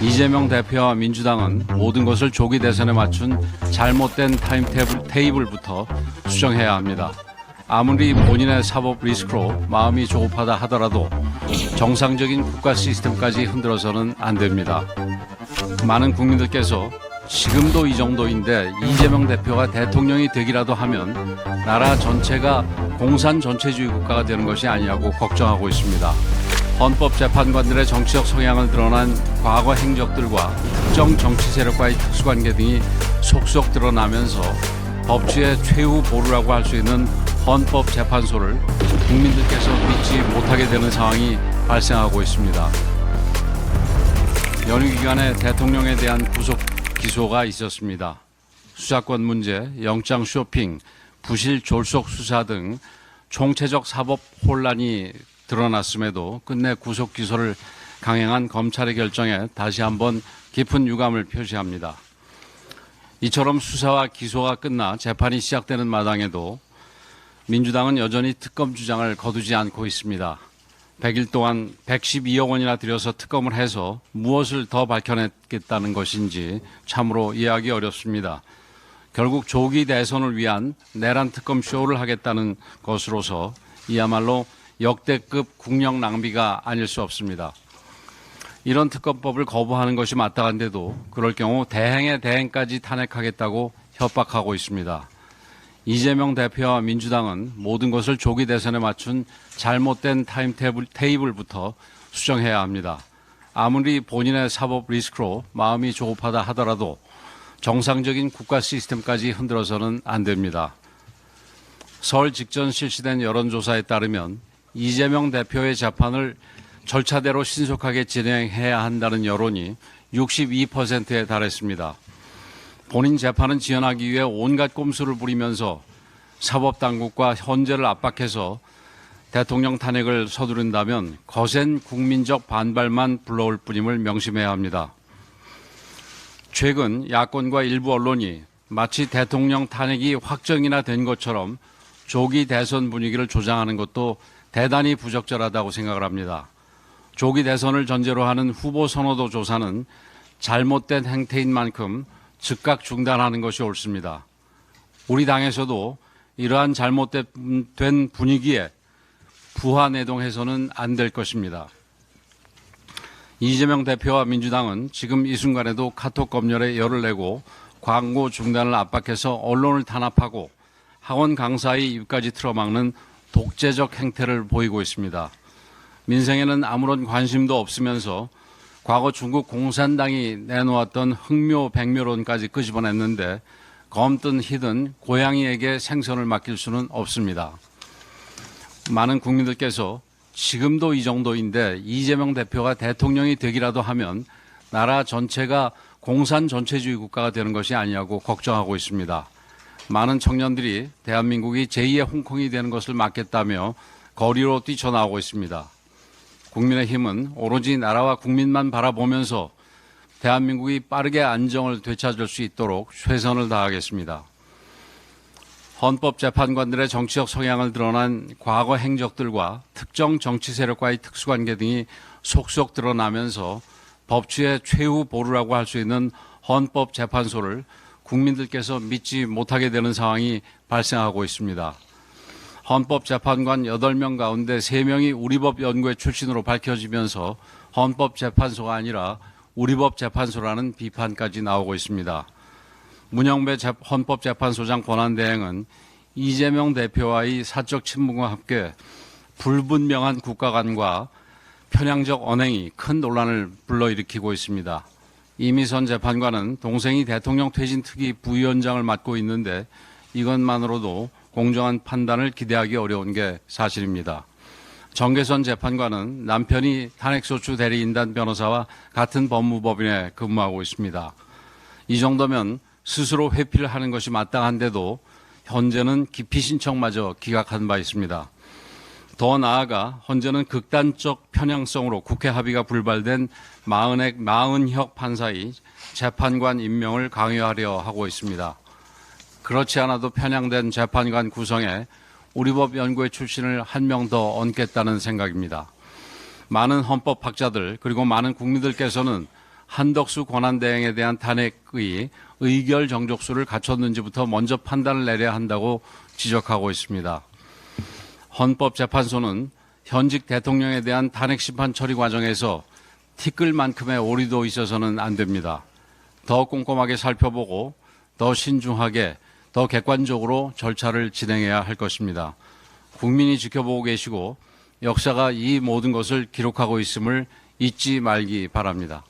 이재명 대표와 민주당은 모든 것을 조기 대선에 맞춘 잘못된 타임테이블부터 수정해야 합니다. 아무리 본인의 사법 리스크로 마음이 조급하다 하더라도 정상적인 국가 시스템까지 흔들어서는 안 됩니다. 많은 국민들께서 지금도 이 정도인데 이재명 대표가 대통령이 되기라도 하면 나라 전체가 공산 전체주의 국가가 되는 것이 아니냐고 걱정하고 있습니다. 헌법재판관들의 정치적 성향을 드러난 과거 행적들과 특정 정치 세력과의 특수관계 등이 속속 드러나면서 법치의 최후 보루라고 할 수 있는 헌법재판소를 국민들께서 믿지 못하게 되는 상황이 발생하고 있습니다. 연휴 기간에 대통령에 대한 구속 기소가 있었습니다. 수사권 문제, 영장 쇼핑, 부실 졸속 수사 등 총체적 사법 혼란이 드러났음에도 끝내 구속 기소를 강행한 검찰의 결정에 다시 한번 깊은 유감을 표시합니다. 이처럼 수사와 기소가 끝나 재판이 시작되는 마당에도 민주당은 여전히 특검 주장을 거두지 않고 있습니다. 100일 동안 112억 원이나 들여서 특검을 해서 무엇을 더 밝혀냈겠다는 것인지 참으로 이해하기 어렵습니다. 결국 조기 대선을 위한 내란 특검 쇼를 하겠다는 것으로서 이야말로 역대급 국력 낭비가 아닐 수 없습니다. 이런 특검법을 거부하는 것이 마땅한데도 그럴 경우 대행의 대행까지 탄핵하겠다고 협박하고 있습니다. 이재명 대표와 민주당은 모든 것을 조기 대선에 맞춘 잘못된 타임테이블부터 수정해야 합니다. 아무리 본인의 사법 리스크로 마음이 조급하다 하더라도 정상적인 국가 시스템까지 흔들어서는 안 됩니다. 설 직전 실시된 여론조사에 따르면 이재명 대표의 재판을 절차대로 신속하게 진행해야 한다는 여론이 62%에 달했습니다. 본인 재판은 지연하기 위해 온갖 꼼수를 부리면서 사법당국과 헌재를 압박해서 대통령 탄핵을 서두른다면 거센 국민적 반발만 불러올 뿐임을 명심해야 합니다. 최근 야권과 일부 언론이 마치 대통령 탄핵이 확정이나 된 것처럼 조기 대선 분위기를 조장하는 것도 대단히 부적절하다고 생각을 합니다. 조기 대선을 전제로 하는 후보 선호도 조사는 잘못된 행태인 만큼 즉각 중단하는 것이 옳습니다. 우리 당에서도 이러한 잘못된 분위기에 부하내동해서는 안 될 것입니다. 이재명 대표와 민주당은 지금 이 순간에도 카톡 검열에 열을 내고 광고 중단을 압박해서 언론을 탄압하고 학원 강사의 입까지 틀어막는 독재적 행태를 보이고 있습니다. 민생에는 아무런 관심도 없으면서 과거 중국 공산당이 내놓았던 흥묘 백묘론까지 끄집어냈는데 검든 희든 고양이에게 생선을 맡길 수는 없습니다. 많은 국민들께서 지금도 이 정도인데 이재명 대표가 대통령이 되기라도 하면 나라 전체가 공산 전체주의 국가가 되는 것이 아니냐고 걱정하고 있습니다. 많은 청년들이 대한민국이 제2의 홍콩이 되는 것을 막겠다며 거리로 뛰쳐나오고 있습니다. 국민의힘은 오로지 나라와 국민만 바라보면서 대한민국이 빠르게 안정을 되찾을 수 있도록 최선을 다하겠습니다. 헌법재판관들의 정치적 성향을 드러난 과거 행적들과 특정 정치 세력과의 특수관계 등이 속속 드러나면서 법치의 최후 보루라고 할 수 있는 헌법재판소를 국민들께서 믿지 못하게 되는 상황이 발생하고 있습니다. 헌법재판관 8명 가운데 3명이 우리법 연구회 출신으로 밝혀지면서 헌법재판소가 아니라 우리법재판소라는 비판까지 나오고 있습니다. 문영배 헌법재판소장 권한대행은 이재명 대표와의 사적 친분과 함께 불분명한 국가관과 편향적 언행이 큰 논란을 불러일으키고 있습니다. 이미선 재판관은 동생이 대통령 퇴진 특위 부위원장을 맡고 있는데 이것만으로도 공정한 판단을 기대하기 어려운 게 사실입니다. 정계선 재판관은 남편이 탄핵소추 대리인단 변호사와 같은 법무법인에 근무하고 있습니다. 이 정도면 스스로 회피를 하는 것이 마땅한데도 현재는 기피 신청마저 기각한 바 있습니다. 더 나아가 현재는 극단적 편향성으로 국회 합의가 불발된 마은혁 판사의 재판관 임명을 강요하려 하고 있습니다. 그렇지 않아도 편향된 재판관 구성에 우리법 연구회 출신을 한 명 더 얹겠다는 생각입니다. 많은 헌법학자들 그리고 많은 국민들께서는 한덕수 권한대행에 대한 탄핵의 의결 정족수를 갖췄는지부터 먼저 판단을 내려야 한다고 지적하고 있습니다. 헌법재판소는 현직 대통령에 대한 탄핵심판 처리 과정에서 티끌만큼의 오리도 있어서는 안 됩니다. 더 꼼꼼하게 살펴보고 더 신중하게 더 객관적으로 절차를 진행해야 할 것입니다. 국민이 지켜보고 계시고 역사가 이 모든 것을 기록하고 있음을 잊지 말기 바랍니다.